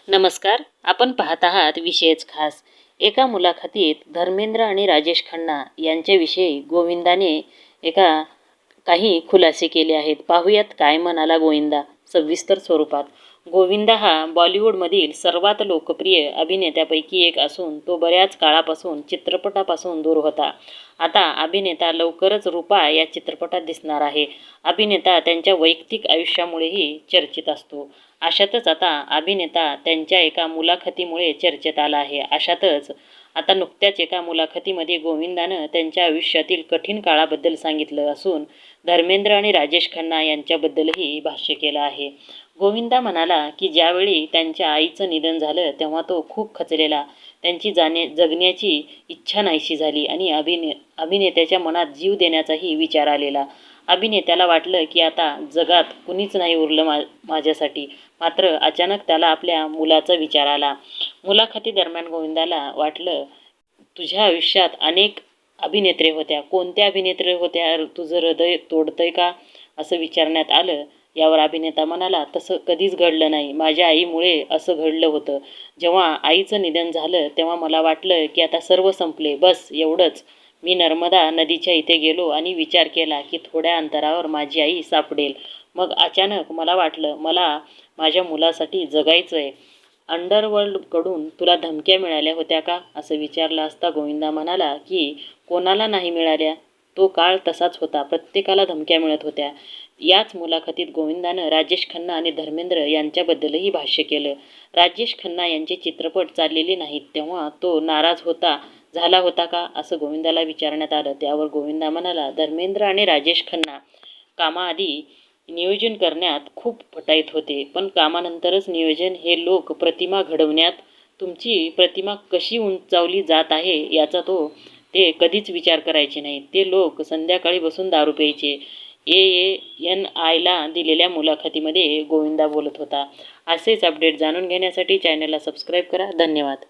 नमस्कार. आपण पाहत आहात विशेष खास. एका मुलाखतीत धर्मेंद्र आणि राजेश खन्ना यांच्याविषयी गोविंदाने काही खुलासे केले आहेत. पाहूयात काय म्हणाला गोविंदा सविस्तर स्वरूपात. गोविंदा हा बॉलिवूडमधील सर्वात लोकप्रिय अभिनेत्यापैकी एक असून तो बऱ्याच काळापासून चित्रपटापासून दूर होता. आता अभिनेता लवकरच रूपा या चित्रपटात दिसणार आहे. अभिनेता त्यांच्या वैयक्तिक आयुष्यामुळेही चर्चेत असतो. अशातच आता अभिनेता त्यांच्या एका मुलाखतीमुळे चर्चेत आला आहे. अशातच आता नुकत्याच एका मुलाखतीमध्ये गोविंदानं त्यांच्या आयुष्यातील कठीण काळाबद्दल सांगितलं असून धर्मेंद्र आणि राजेश खन्ना यांच्याबद्दलही भाष्य केलं आहे. गोविंदा म्हणाला की ज्यावेळी त्यांच्या आईचं निधन झालं तेव्हा तो खूप खचलेला. त्यांची जगण्याची इच्छा नाहीशी झाली आणि अभिनेत्याच्या मनात जीव देण्याचाही विचार आलेला. अभिनेत्याला वाटलं की आता जगात कुणीच नाही उरलं माझ्यासाठी. मात्र अचानक त्याला आपल्या मुलाचा विचार आला. मुलाखतीदरम्यान गोविंदाला वाटलं, तुझ्या आयुष्यात अनेक अभिनेत्री होत्या. कोणत्या अभिनेत्री होत्या तुझं हृदय तोडतंय का असं विचारण्यात आलं. यावर अभिनेता म्हणाला, तसं कधीच घडलं नाही. माझ्या आईमुळे असं घडलं होतं. जेव्हा आईचं निधन झालं तेव्हा मला वाटलं की आता सर्व संपले, बस एवढंच. मी नर्मदा नदीच्या इथे गेलो आणि विचार केला की थोड्या अंतरावर माझी आई सापडेल. मग अचानक मला वाटलं मला माझ्या मुलासाठी जगायचं आहे. अंडरवर्ल्डकडून तुला धमक्या मिळाल्या होत्या का असं विचारलं असता गोविंदा म्हणाला की कोणाला नाही मिळाल्या. तो काळ तसाच होता. प्रत्येकाला धमक्या मिळत होत्या. याच मुलाखतीत गोविंदानं राजेश खन्ना आणि धर्मेंद्र यांच्याबद्दलही भाष्य केलं. राजेश खन्ना यांचे चित्रपट चाललेले नाहीत तेव्हा तो नाराज झाला होता का असं गोविंदाला विचारण्यात आलं. त्यावर गोविंदा म्हणाला, धर्मेंद्र आणि राजेश खन्ना कामाआधी नियोजन करण्यात खूप पटाईत होते, पण कामानंतरच नियोजन हे लोक प्रतिमा घडवण्यात, तुमची प्रतिमा कशी उंचावली जात आहे याचा ते कधीच विचार करायचे नाहीत. ते लोक संध्याकाळी बसून दारू प्यायचे. ANI दिलेल्या मुलाखतीमध्ये गोविंदा बोलत होता. असेच अपडेट जाणून घेण्यासाठी चॅनलला सबस्क्राईब करा. धन्यवाद.